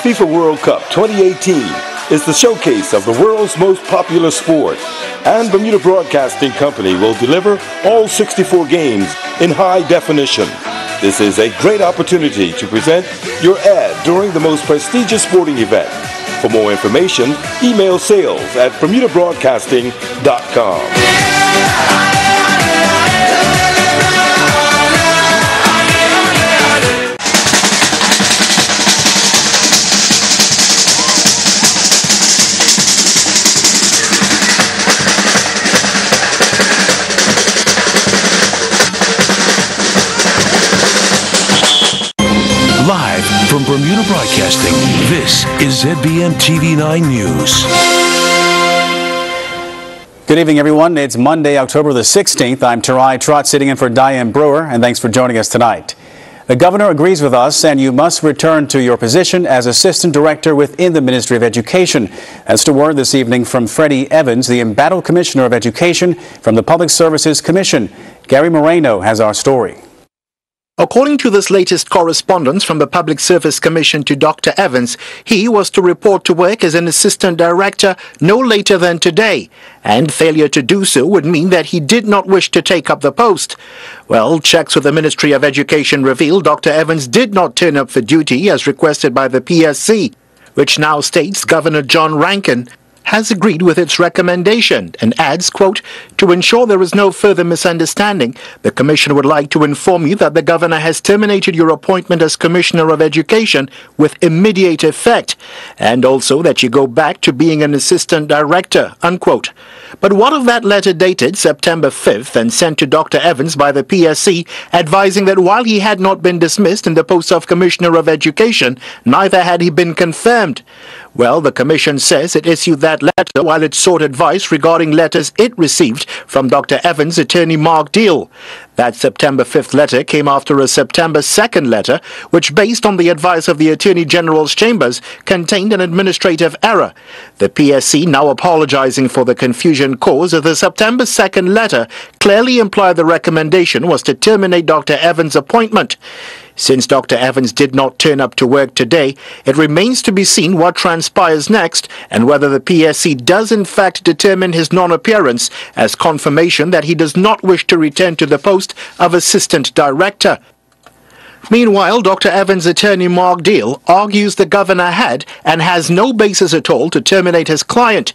FIFA World Cup 2018 is the showcase of the world's most popular sport, and Bermuda Broadcasting Company will deliver all 64 games in high definition. This is a great opportunity to present your ad during the most prestigious sporting event. For more information, email sales@bermudabroadcasting.com. Live from Bermuda Broadcasting, this is ZBM TV9 News. Good evening, everyone. It's Monday, October the 16th. I'm Tarai Trott, sitting in for Diane Brewer, and thanks for joining us tonight. The governor agrees with us, and you must return to your position as assistant director within the Ministry of Education. That's the word this evening from Freddy Evans, the embattled commissioner of education from the Public Services Commission. Gary Moreno has our story. According to this latest correspondence from the Public Service Commission to Dr. Evans, he was to report to work as an assistant director no later than today, and failure to do so would mean that he did not wish to take up the post. Well, checks with the Ministry of Education revealed Dr. Evans did not turn up for duty as requested by the PSC, which now states Governor John Rankin has agreed with its recommendation and adds, quote, "To ensure there is no further misunderstanding, the Commission would like to inform you that the Governor has terminated your appointment as Commissioner of Education with immediate effect, and also that you go back to being an Assistant Director," unquote. But what of that letter dated September 5th and sent to Dr. Evans by the PSC, advising that while he had not been dismissed in the post of Commissioner of Education, neither had he been confirmed? Well, the Commission says it issued that letter while it sought advice regarding letters it received from Dr. Evans' attorney Mark Deal. That September 5th letter came after a September 2nd letter, which, based on the advice of the Attorney General's chambers, contained an administrative error. The PSC, now apologizing for the confusion caused, the September 2nd letter clearly implied the recommendation was to terminate Dr. Evans' appointment. Since Dr. Evans did not turn up to work today, it remains to be seen what transpires next and whether the PSC does in fact determine his non-appearance as confirmation that he does not wish to return to the post of Assistant Director. Meanwhile, Dr. Evans' attorney Mark Deal argues the governor had and has no basis at all to terminate his client.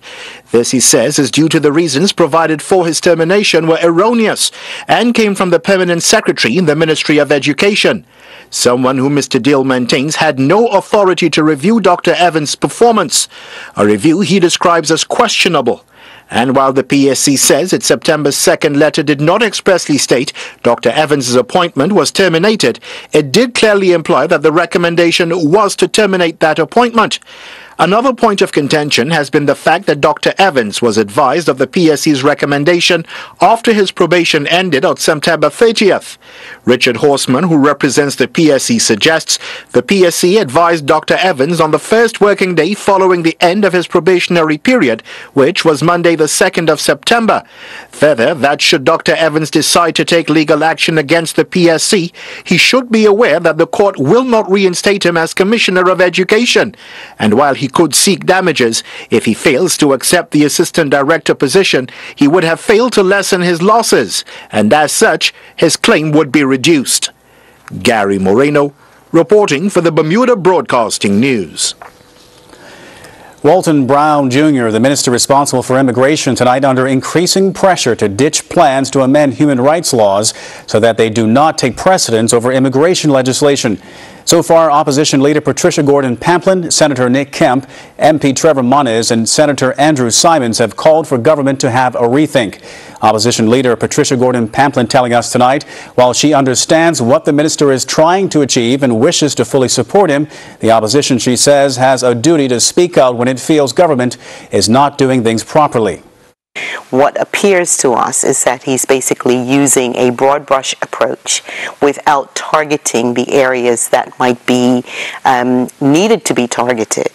This, he says, is due to the reasons provided for his termination were erroneous and came from the permanent secretary in the Ministry of Education, someone who Mr. Deal maintains had no authority to review Dr. Evans' performance, a review he describes as questionable. And while the PSC says its September 2nd letter did not expressly state Dr. Evans' appointment was terminated, it did clearly imply that the recommendation was to terminate that appointment. Another point of contention has been the fact that Dr. Evans was advised of the PSC's recommendation after his probation ended on September 30th. Richard Horseman, who represents the PSC, suggests the PSC advised Dr. Evans on the first working day following the end of his probationary period, which was Monday the 2nd of September. Further, that should Dr. Evans decide to take legal action against the PSC, he should be aware that the court will not reinstate him as Commissioner of Education. And while he could seek damages, if he fails to accept the Assistant Director position, he would have failed to lessen his losses, and as such, his claim would be reduced. Gary Moreno, reporting for the Bermuda Broadcasting News. Walton Brown Jr., the minister responsible for immigration, tonight under increasing pressure to ditch plans to amend human rights laws so that they do not take precedence over immigration legislation. So far, opposition leader Patricia Gordon Pampling, Senator Nick Kemp, MP Trevor Moniz, and Senator Andrew Symonds have called for government to have a rethink. Opposition leader Patricia Gordon Pampling telling us tonight, while she understands what the minister is trying to achieve and wishes to fully support him, the opposition, she says, has a duty to speak out when it feels government is not doing things properly. What appears to us is that he's basically using a broad brush approach without targeting the areas that might be needed to be targeted,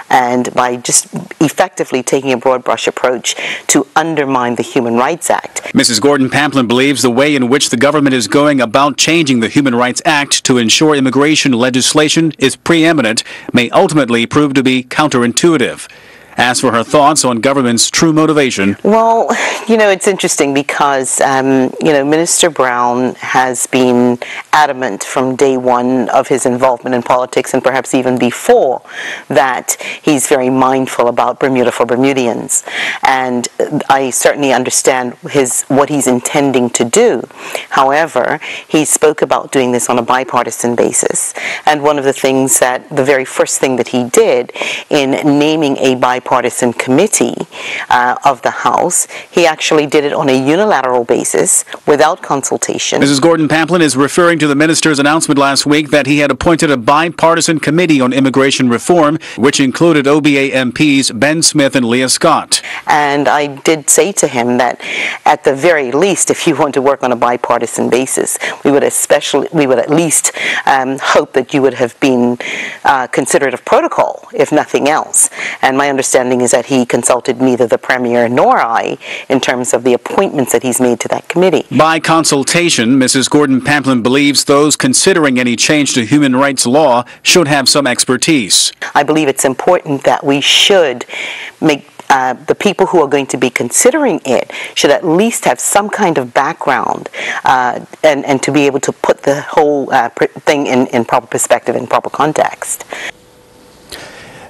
and by just effectively taking a broad brush approach to undermine the Human Rights Act. Mrs. Gordon Pampling believes the way in which the government is going about changing the Human Rights Act to ensure immigration legislation is preeminent may ultimately prove to be counterintuitive. As for her thoughts on government's true motivation. Well, you know, it's interesting because, Minister Brown has been adamant from day one of his involvement in politics, and perhaps even before that, he's very mindful about Bermuda for Bermudians. And I certainly understand what he's intending to do. However, he spoke about doing this on a bipartisan basis. And one of the things the very first thing that he did in naming a bipartisan committee of the House, he actually did it on a unilateral basis without consultation. Mrs. Gordon Pampling is referring to the minister's announcement last week that he had appointed a bipartisan committee on immigration reform, which included OBA MPs Ben Smith and Leah Scott. And I did say to him that at the very least, if you want to work on a bipartisan basis, we would at least hope that you would have been considerate of protocol, if nothing else. And my understanding is that he consulted neither the Premier nor I in terms of the appointments that he's made to that committee. By consultation, Mrs. Gordon Pampling believes those considering any change to human rights law should have some expertise. I believe it's important that we should make the people who are going to be considering it should at least have some kind of background and to be able to put the whole thing in proper perspective, in proper context.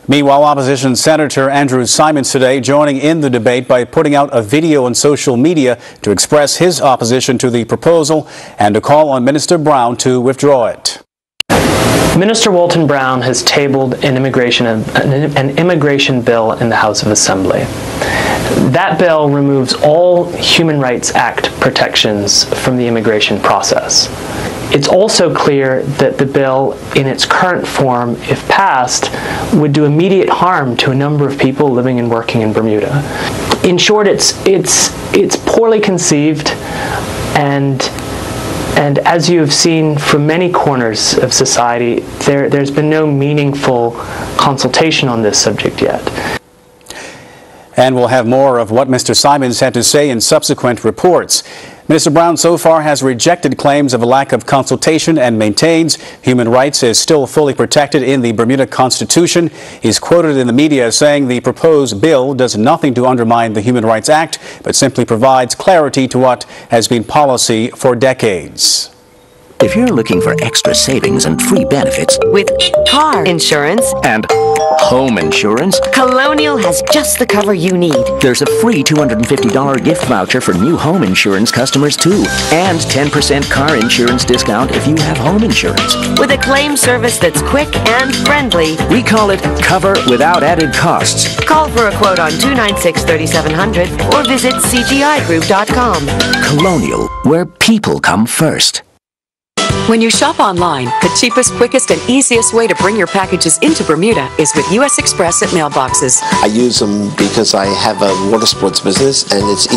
Meanwhile, opposition Senator Andrew Symonds today joining in the debate by putting out a video on social media to express his opposition to the proposal and to call on Minister Brown to withdraw it. Minister Walton Brown has tabled an immigration bill in the House of Assembly. That bill removes all Human Rights Act protections from the immigration process. It's also clear that the bill, in its current form, if passed, would do immediate harm to a number of people living and working in Bermuda. In short, it's poorly conceived, and as you have seen from many corners of society, there's been no meaningful consultation on this subject yet. And we'll have more of what Mr. Symonds had to say in subsequent reports. Minister Brown so far has rejected claims of a lack of consultation and maintains human rights is still fully protected in the Bermuda Constitution. He's quoted in the media as saying the proposed bill does nothing to undermine the Human Rights Act, but simply provides clarity to what has been policy for decades. If you're looking for extra savings and free benefits with car insurance and home insurance, Colonial has just the cover you need. There's a free $250 gift voucher for new home insurance customers too, and 10% car insurance discount if you have home insurance. With a claim service that's quick and friendly. We call it cover without added costs. Call for a quote on 296-3700 or visit cgigroup.com. Colonial, where people come first. When you shop online, the cheapest, quickest, and easiest way to bring your packages into Bermuda is with U.S. Express at mailboxes. I use them because I have a water sports business, and it's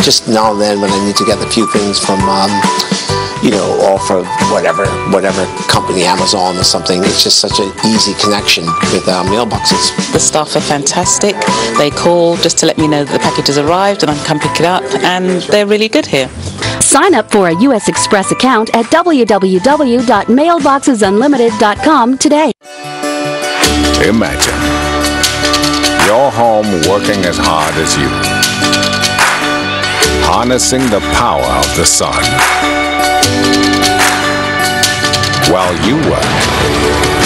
just now and then when I need to get a few things from, off of whatever company, Amazon or something. It's just such an easy connection with mailboxes. The staff are fantastic. They call just to let me know that the package has arrived and I can come pick it up, and they're really good here. Sign up for a U.S. Express account at www.mailboxesunlimited.com today. Imagine your home working as hard as you, harnessing the power of the sun. While you work,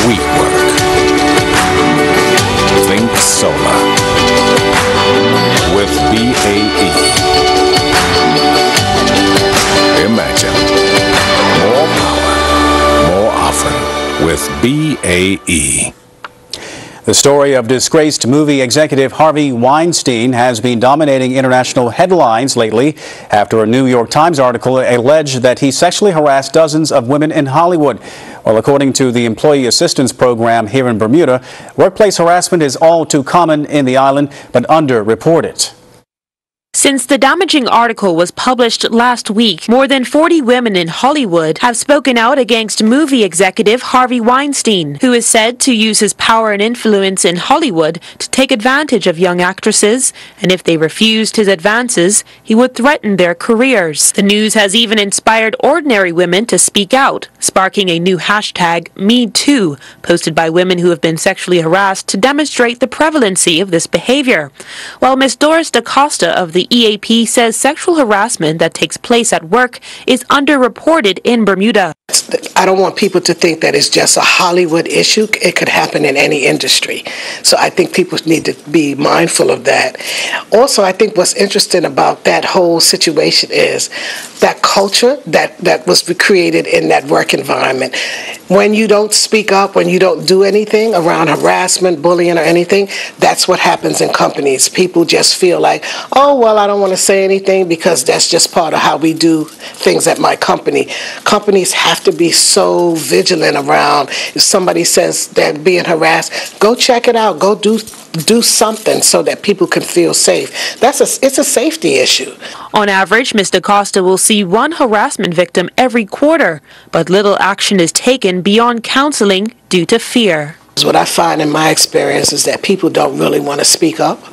we work. Think solar with BAE. Imagine more power, more often with BAE. The story of disgraced movie executive Harvey Weinstein has been dominating international headlines lately after a New York Times article alleged that he sexually harassed dozens of women in Hollywood. Well, according to the Employee Assistance Program here in Bermuda, workplace harassment is all too common in the island but underreported. Since the damaging article was published last week, more than 40 women in Hollywood have spoken out against movie executive Harvey Weinstein, who is said to use his power and influence in Hollywood to take advantage of young actresses, and if they refused his advances, he would threaten their careers. The news has even inspired ordinary women to speak out, sparking a new hashtag, #MeToo, posted by women who have been sexually harassed to demonstrate the prevalency of this behavior. While Ms. Doris DaCosta of the EAP says sexual harassment that takes place at work is underreported in Bermuda. I don't want people to think that it's just a Hollywood issue. It could happen in any industry. So I think people need to be mindful of that. Also, I think what's interesting about that whole situation is that culture that was created in that work environment. When you don't speak up, when you don't do anything around harassment, bullying, or anything, that's what happens in companies. People just feel like, oh, well, I don't want to say anything because that's just part of how we do things at my company. Companies have to be so vigilant around if somebody says they're being harassed, go check it out, go do something so that people can feel safe. It's a safety issue. On average, Ms. DaCosta will see one harassment victim every quarter, but little action is taken beyond counseling due to fear. What I find in my experience is that people don't really want to speak up,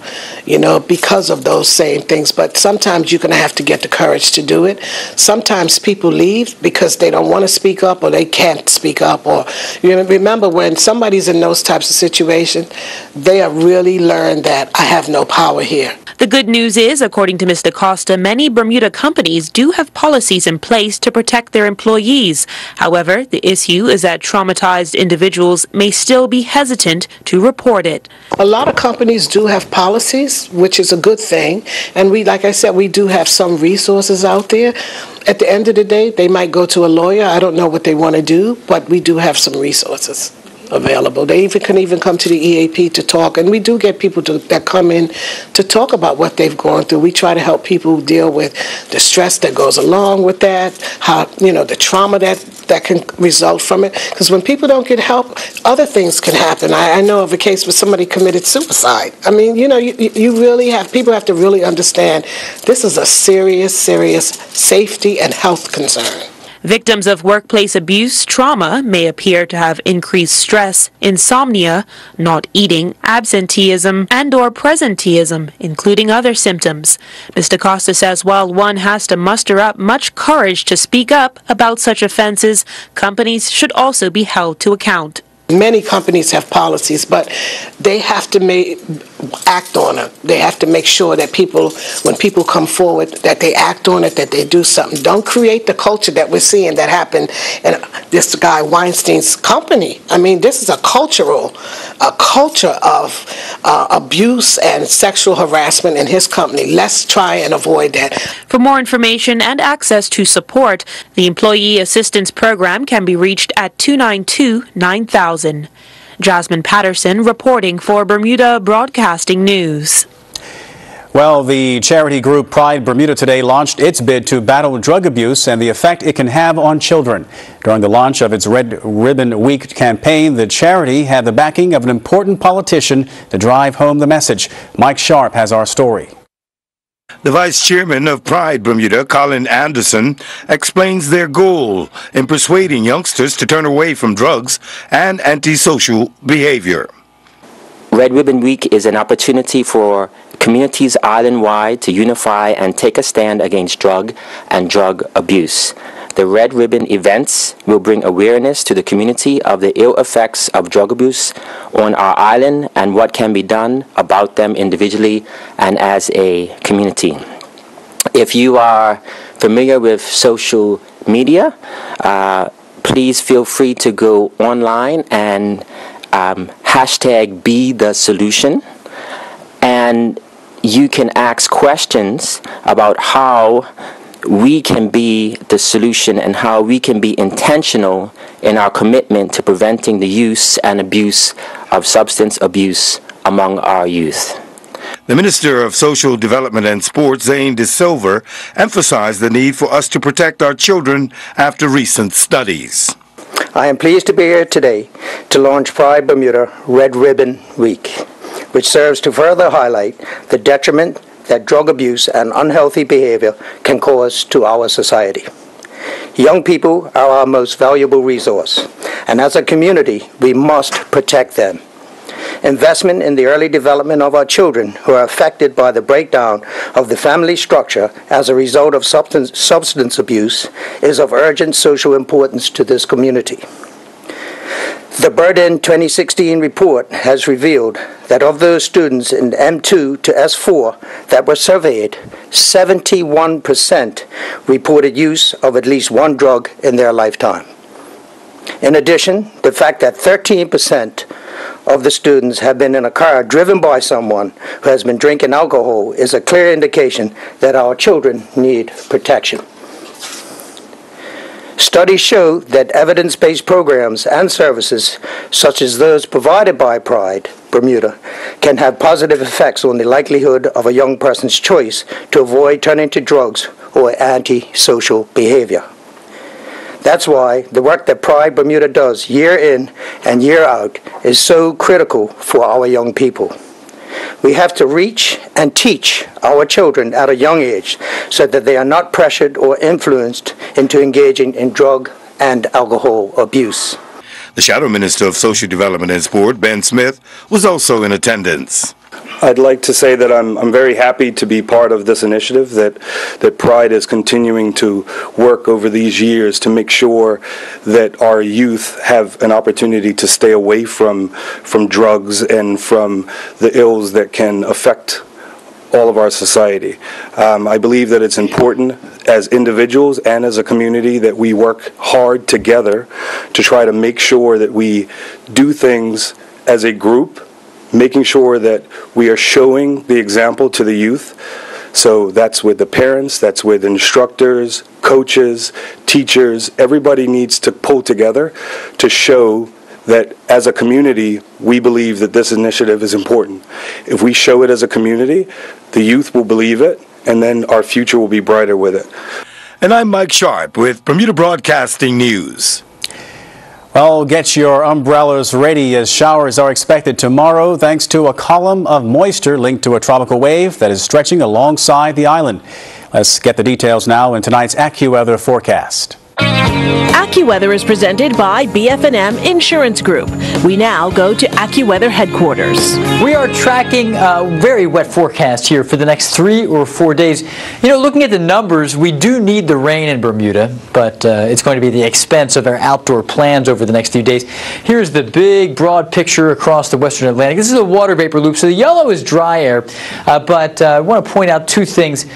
because of those same things. But sometimes you're going to have to get the courage to do it. Sometimes people leave because they don't want to speak up or they can't speak up. Or remember, when somebody's in those types of situations, they have really learned that I have no power here. The good news is, according to Ms. DaCosta, many Bermuda companies do have policies in place to protect their employees. However, the issue is that traumatized individuals may still be hesitant to report it. A lot of companies do have policies, which is a good thing. And like I said, we do have some resources out there. At the end of the day, they might go to a lawyer. I don't know what they want to do, but we do have some resources available. They can even come to the EAP to talk, and we do get people that come in to talk about what they've gone through. We try to help people deal with the stress that goes along with that, how the trauma that can result from it. Because when people don't get help, other things can happen. I know of a case where somebody committed suicide. I mean, you really people have to really understand this is a serious safety and health concern. Victims of workplace abuse trauma may appear to have increased stress, insomnia, not eating, absenteeism, and/or presenteeism, including other symptoms. Ms. DaCosta says while one has to muster up much courage to speak up about such offenses, companies should also be held to account. Many companies have policies, but they have to act on it. They have to make sure that when people come forward, that they act on it, that they do something. Don't create the culture that we're seeing that happened in this guy Weinstein's company. I mean, this is a culture of abuse and sexual harassment in his company. Let's try and avoid that. For more information and access to support, the Employee Assistance Program can be reached at 292-9000. Jasmine Patterson reporting for Bermuda Broadcasting News. Well, the charity group Pride Bermuda today launched its bid to battle drug abuse and the effect it can have on children. During the launch of its Red Ribbon Week campaign, the charity had the backing of an important politician to drive home the message. Mike Sharp has our story. The vice chairman of Pride Bermuda, Colin Anderson, explains their goal in persuading youngsters to turn away from drugs and antisocial behavior. Red Ribbon Week is an opportunity for communities island-wide to unify and take a stand against drug and drug abuse. The Red Ribbon events will bring awareness to the community of the ill effects of drug abuse on our island and what can be done about them individually and as a community. If you are familiar with social media, please feel free to go online and hashtag Be the Solution, and you can ask questions about how we can be the solution and how we can be intentional in our commitment to preventing the use and abuse of substance abuse among our youth. The Minister of Social Development and Sports, Zane De Silva, emphasized the need for us to protect our children after recent studies. I am pleased to be here today to launch Pride Bermuda Red Ribbon Week, which serves to further highlight the detriment that drug abuse and unhealthy behavior can cause to our society. Young people are our most valuable resource, and as a community, we must protect them. Investment in the early development of our children who are affected by the breakdown of the family structure as a result of substance abuse is of urgent social importance to this community. The Burden 2016 report has revealed that of those students in M2 to S4 that were surveyed, 71% reported use of at least one drug in their lifetime. In addition, the fact that 13% of the students have been in a car driven by someone who has been drinking alcohol is a clear indication that our children need protection. Studies show that evidence-based programs and services, such as those provided by Pride Bermuda, can have positive effects on the likelihood of a young person's choice to avoid turning to drugs or antisocial behavior. That's why the work that Pride Bermuda does year in and year out is so critical for our young people. We have to reach and teach our children at a young age so that they are not pressured or influenced into engaging in drug and alcohol abuse. The Shadow Minister of Social Development and Sport, Ben Smith, was also in attendance. I'd like to say that I'm very happy to be part of this initiative, that Pride is continuing to work over these years to make sure that our youth have an opportunity to stay away from drugs and from the ills that can affect all of our society. I believe that it's important as individuals and as a community that we work hard together to try to make sure that we do things as a group, making sure that we are showing the example to the youth. So that's with the parents, that's with instructors, coaches, teachers. Everybody needs to pull together to show that as a community, we believe that this initiative is important. If we show it as a community, the youth will believe it, and then our future will be brighter with it. And I'm Mike Sharp with Bermuda Broadcasting News. Well, get your umbrellas ready as showers are expected tomorrow thanks to a column of moisture linked to a tropical wave that is stretching alongside the island. Let's get the details now in tonight's AccuWeather forecast. AccuWeather is presented by BF&M Insurance Group. We now go to AccuWeather headquarters. We are tracking a very wet forecast here for the next 3 or 4 days. You know, looking at the numbers, we do need the rain in Bermuda, but it's going to be at the expense of our outdoor plans over the next few days. Here's the big, broad picture across the western Atlantic. This is a water vapor loop, so the yellow is dry air, but I want to point out two things.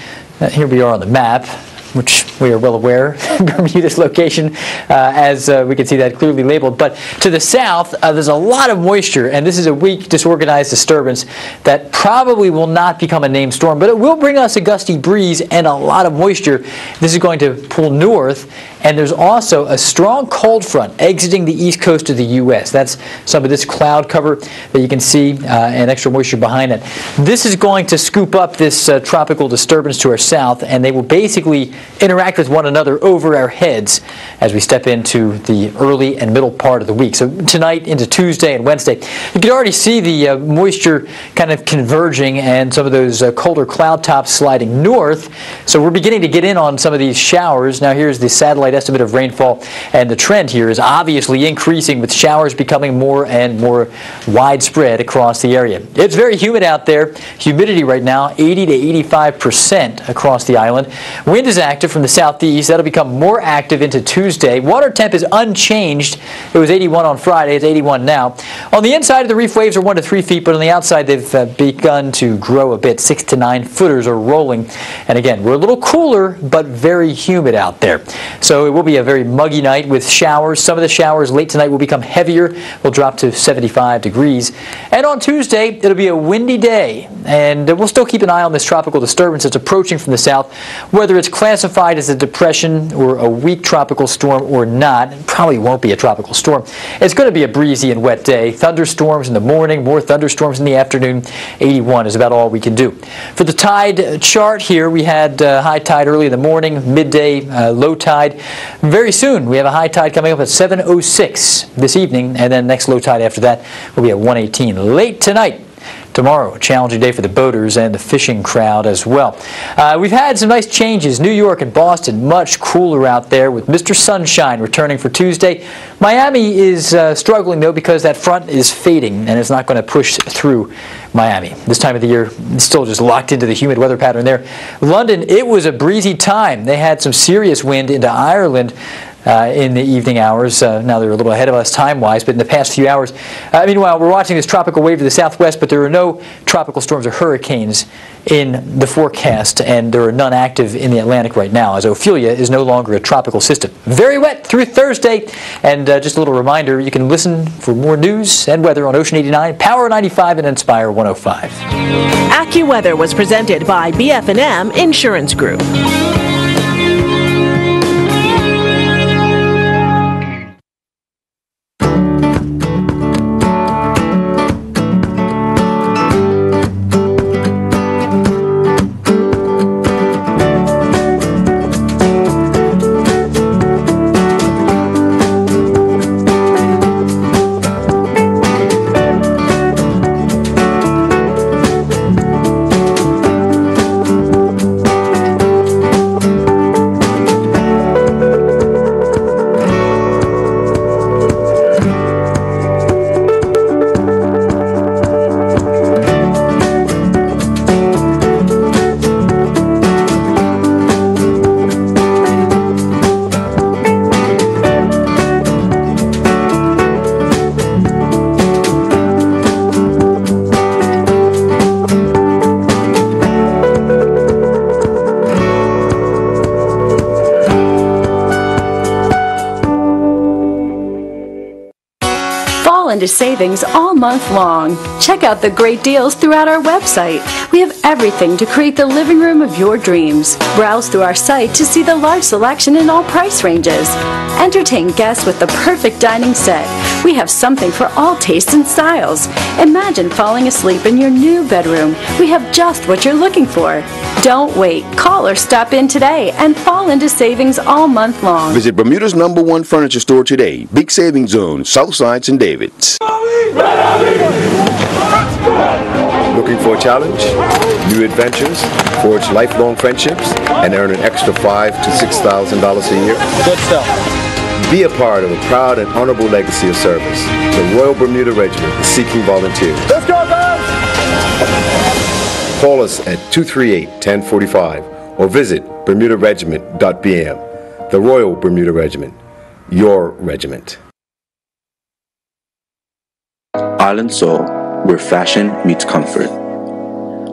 Here we are on the map, which we are well aware, Bermuda's location, as we can see that clearly labeled. But to the south, there's a lot of moisture, and this is a weak, disorganized disturbance that probably will not become a named storm, but it will bring us a gusty breeze and a lot of moisture. This is going to pull north, and there's also a strong cold front exiting the east coast of the U.S. That's some of this cloud cover that you can see and extra moisture behind it. This is going to scoop up this tropical disturbance to our south, and they will basically interact with one another over our heads as we step into the early and middle part of the week. So tonight into Tuesday and Wednesday, you can already see the moisture kind of converging and some of those colder cloud tops sliding north. So we're beginning to get in on some of these showers. Now here's the satellite estimate of rainfall, and the trend here is obviously increasing with showers becoming more and more widespread across the area. It's very humid out there. Humidity right now 80 to 85% across the island. Wind is active from the southeast. That'll become more active into Tuesday. Water temp is unchanged. It was 81 on Friday. It's 81 now. On the inside of the reef waves are 1 to 3 feet, but on the outside they've begun to grow a bit. 6 to 9 footers are rolling. And again, we're a little cooler, but very humid out there. So it will be a very muggy night with showers. Some of the showers late tonight will become heavier. We'll drop to 75 degrees. And on Tuesday, it'll be a windy day. And we'll still keep an eye on this tropical disturbance that's approaching from the south. Whether it's classified as a depression or a weak tropical storm or not, it probably won't be a tropical storm. It's going to be a breezy and wet day. Thunderstorms in the morning, more thunderstorms in the afternoon. 81 is about all we can do. For the tide chart here, we had high tide early in the morning, midday, low tide. Very soon, we have a high tide coming up at 7:06 this evening, and then next low tide after that will be at 1:18. Late tonight, tomorrow. A challenging day for the boaters and the fishing crowd as well. We've had some nice changes. New York and Boston, much cooler out there with Mr. Sunshine returning for Tuesday. Miami is struggling, though, because that front is fading and it's not going to push through Miami. This time of the year, it's still just locked into the humid weather pattern there. London, it was a breezy time. They had some serious wind into Ireland in the evening hours. Now they're a little ahead of us time-wise, but in the past few hours. Meanwhile, we're watching this tropical wave to the southwest, but there are no tropical storms or hurricanes in the forecast, and there are none active in the Atlantic right now, as Ophelia is no longer a tropical system. Very wet through Thursday, and just a little reminder, you can listen for more news and weather on Ocean 89, Power 95, and Inspire 105. AccuWeather was presented by BF&M Insurance Group. Into savings all month long. Check out the great deals throughout our website. We have everything to create the living room of your dreams. Browse through our site to see the large selection in all price ranges. Entertain guests with the perfect dining set. We have something for all tastes and styles. Imagine falling asleep in your new bedroom. We have just what you're looking for. Don't wait. Call or stop in today and fall into savings all month long. Visit Bermuda's #1 furniture store today. Big Savings Zone, Southside St. David's. Looking for a challenge, new adventures, forge lifelong friendships, and earn an extra $5,000 to $6,000 a year? Good stuff. Be a part of a proud and honorable legacy of service. The Royal Bermuda Regiment is seeking volunteers. Let's go, guys! Call us at 238-1045 or visit bermudaregiment.bm. The Royal Bermuda Regiment, your regiment. Island Soul, where fashion meets comfort.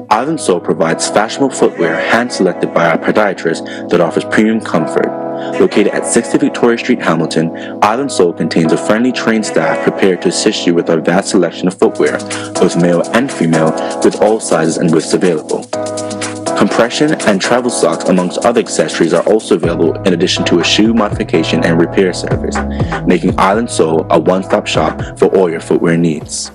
Island Soul provides fashionable footwear hand-selected by our podiatrist that offers premium comfort. Located at 60 Victoria Street, Hamilton, Island Soul contains a friendly trained staff prepared to assist you with our vast selection of footwear, both male and female, with all sizes and widths available. Compression and travel socks, amongst other accessories, are also available in addition to a shoe modification and repair service, making Island Soul a one-stop shop for all your footwear needs.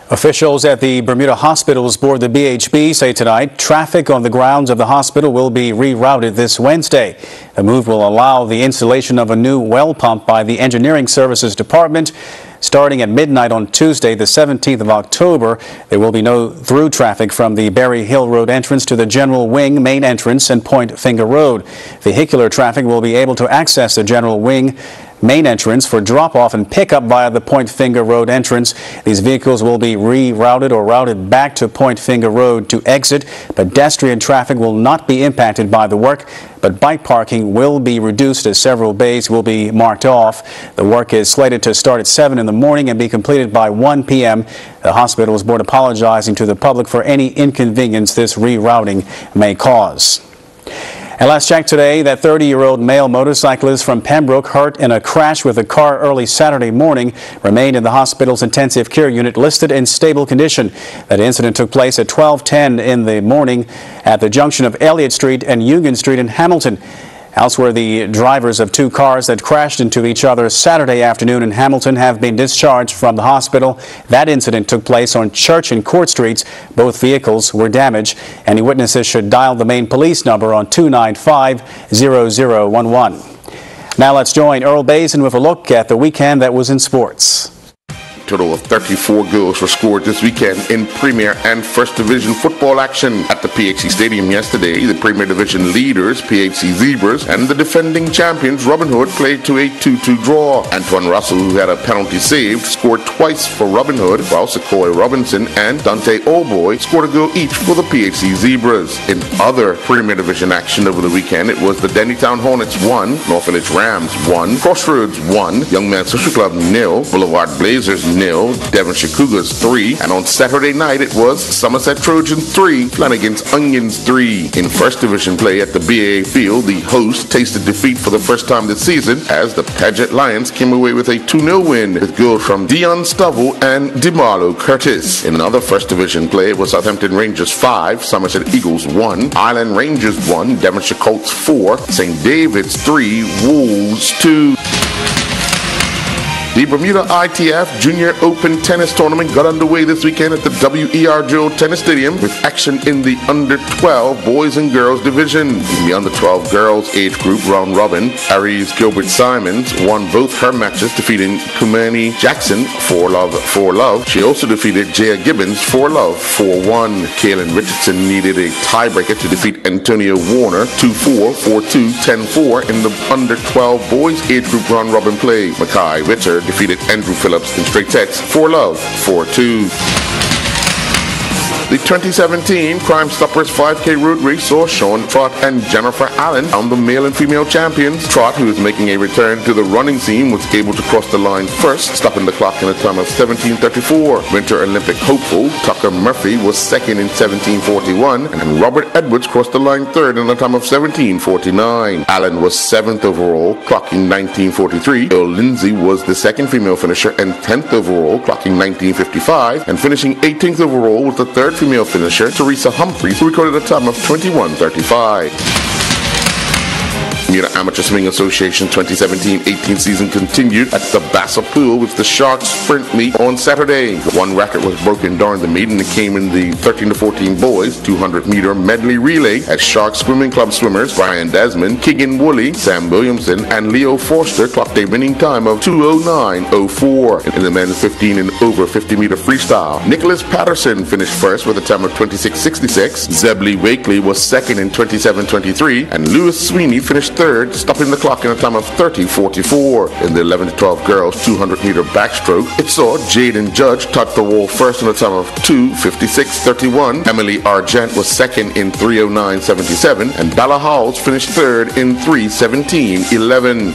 Officials at the Bermuda hospitals aboard the BHB say tonight traffic on the grounds of the hospital will be rerouted this Wednesday. The move will allow the installation of a new well pump by the Engineering Services Department. Starting at midnight on Tuesday, the 17th of October, there will be no through traffic from the Berry Hill Road entrance to the General Wing main entrance and Point Finger Road. Vehicular traffic will be able to access the General Wing main entrance for drop-off and pickup via the Point Finger Road entrance. These vehicles will be rerouted or routed back to Point Finger Road to exit. Pedestrian traffic will not be impacted by the work, but bike parking will be reduced as several bays will be marked off. The work is slated to start at 7 in the morning and be completed by 1 p.m. The hospital's board apologizing to the public for any inconvenience this rerouting may cause. And last check today, that 30-year-old male motorcyclist from Pembroke hurt in a crash with a car early Saturday morning remained in the hospital's intensive care unit listed in stable condition. That incident took place at 12:10 in the morning at the junction of Elliott Street and Union Street in Hamilton. Elsewhere, the drivers of two cars that crashed into each other Saturday afternoon in Hamilton have been discharged from the hospital. That incident took place on Church and Court Streets. Both vehicles were damaged. Any witnesses should dial the main police number on 295-0011. Now let's join Earl Bazin with a look at the weekend that was in sports. total of 34 goals were scored this weekend in Premier and First Division football action. At the PHC Stadium yesterday, the Premier Division leaders, PHC Zebras, and the defending champions, Robin Hood, played to a 2-2 draw. Antoine Russell, who had a penalty saved, scored twice for Robin Hood, while Sequoia Robinson and Dante Olboy scored a goal each for the PHC Zebras. In other Premier Division action over the weekend, it was the Dennytown Hornets 1, North Village Rams 1, Crossroads 1, Young Men's Social Club 0, Boulevard Blazers 0, Devonshire Cougars 3, and on Saturday night it was Somerset Trojans 3, Flanagan's Onions 3. In First Division play at the BAA Field, the host tasted defeat for the first time this season as the Paget Lions came away with a 2-0 win with goals from Dion Stovall and DeMarlo Curtis. In another First Division play, it was Southampton Rangers 5, Somerset Eagles 1, Island Rangers 1, Devonshire Colts 4, St. David's 3, Wolves 2. The Bermuda ITF Junior Open Tennis Tournament got underway this weekend at the W.E.R. Joe Tennis Stadium with action in the under-12 boys and girls division. In the under-12 girls age group round robin, Aries Gilbert Symonds won both her matches, defeating Kumani Jackson 4-love. She also defeated Jaya Gibbons 4-love, 4-1. Kaylin Richardson needed a tiebreaker to defeat Antonio Warner 2-4, 4-2, 10-4 in the under-12 boys age group round robin play. Mackay Ritter defeated Andrew Phillips in straight sets 4-love, 4-2. The 2017 Crime Stoppers 5K road race saw Sean Trott and Jennifer Allen on the male and female champions. Trott, who is making a return to the running scene, was able to cross the line first, stopping the clock in a time of 17:34. Winter Olympic hopeful Tucker Murphy was second in 17:41, and Robert Edwards crossed the line third in a time of 17:49. Allen was 7th overall, clocking 19:43. Earl Lindsay was the second female finisher and 10th overall, clocking 19:55, and finishing 18th overall was the third female finisher, Teresa Humphreys, who recorded a time of 21:35. Bermuda Amateur Swimming Association 2017-18 season continued at the Bassa Pool with the Sharks Sprint Meet on Saturday. One record was broken during the meet, and it came in the 13-14 boys 200-meter medley relay as Sharks Swimming Club swimmers Brian Desmond, Keegan Woolley, Sam Williamson, and Leo Forster clocked a winning time of 2:09.04. In the men's 15 and over 50-meter freestyle, Nicholas Patterson finished first with a time of 26:66. Zebley Wakely was second in 27:23, and Lewis Sweeney finished third, stopping the clock in a time of 30:44. In the 11-12 girls 200-meter backstroke, it saw Jaden Judge touch the wall first in a time of 2:56.31. Emily Argent was second in 3:09.77, and Bella Howells finished third in 3:17.11.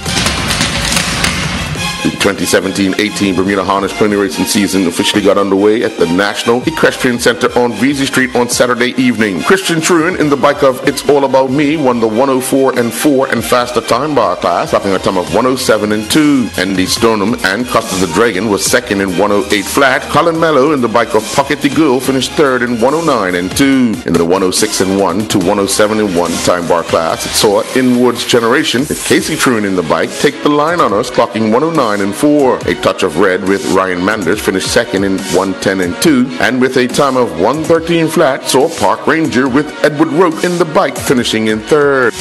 The 2017-18 Bermuda Harness Pony Racing season officially got underway at the National Equestrian Center on Vesey Street on Saturday evening. Christian Truin in the bike of It's All About Me won the 104 and 4 and faster time bar class, stopping a time of 107 and 2. Andy Stoneham and Costa the Dragon was second in 108 flat. Colin Mello in the bike of Pocket the Girl finished third in 109 and 2. In the 106 and 1 to 107 and 1 time bar class, it saw Inward's Generation with Casey Truin in the bike take the line on us, clocking 109 and 4. A touch of red with Ryan Manders finished second in 110 and 2, and with a time of 113 flat saw Park Ranger with Edward Rope in the bike finishing in third.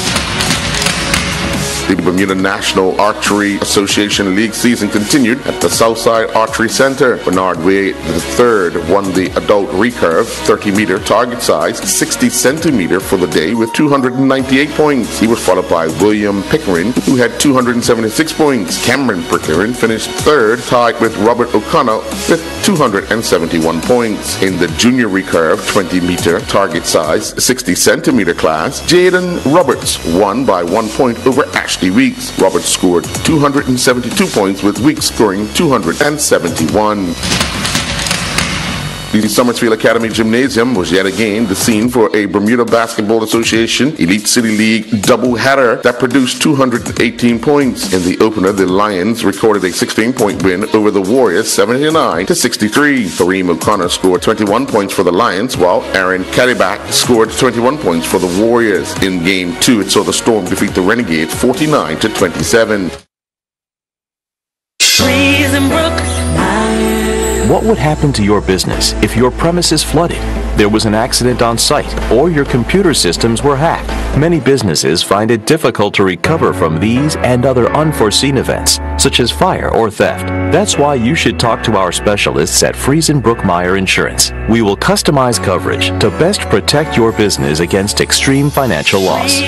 The Bermuda National Archery Association League season continued at the Southside Archery Center. Bernard Wade III won the adult recurve 30-meter target size 60 centimeter for the day with 298 points. He was followed by William Pickering, who had 276 points. Cameron Pickering finished third, tied with Robert O'Connor with 271 points. In the junior recurve 20-meter target size 60 centimeter class, Jaden Roberts won by 1 point over Ashley Weeks. Roberts scored 272 points, with Weeks scoring 271. The Summersfield Academy Gymnasium was yet again the scene for a Bermuda Basketball Association Elite City League doubleheader that produced 218 points. In the opener, the Lions recorded a 16-point win over the Warriors 79-63. Kareem O'Connor scored 21 points for the Lions, while Aaron Cadillac scored 21 points for the Warriors. In Game 2, it saw the Storm defeat the Renegades 49-27. What would happen to your business if your premise is flooded? there was an accident on site, or your computer systems were hacked. Many businesses find it difficult to recover from these and other unforeseen events, such as fire or theft. That's why you should talk to our specialists at Friesenbrook-Meyer Insurance. We will customize coverage to best protect your business against extreme financial loss.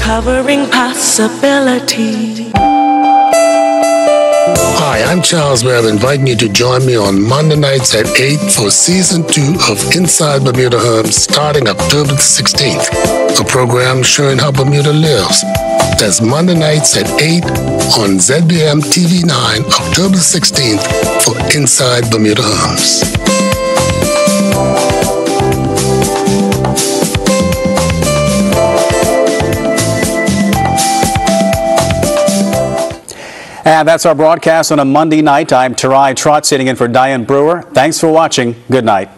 Covering possibility. Hi, I'm Charles Webb, inviting you to join me on Monday nights at 8 for Season 2 of Inside Bermuda Homes, starting October the 16th, a program showing how Bermuda lives. That's Monday nights at 8 on ZBM TV 9, October the 16th for Inside Bermuda Homes. And that's our broadcast on a Monday night. I'm Tarai Trott sitting in for Diane Brewer. Thanks for watching. Good night.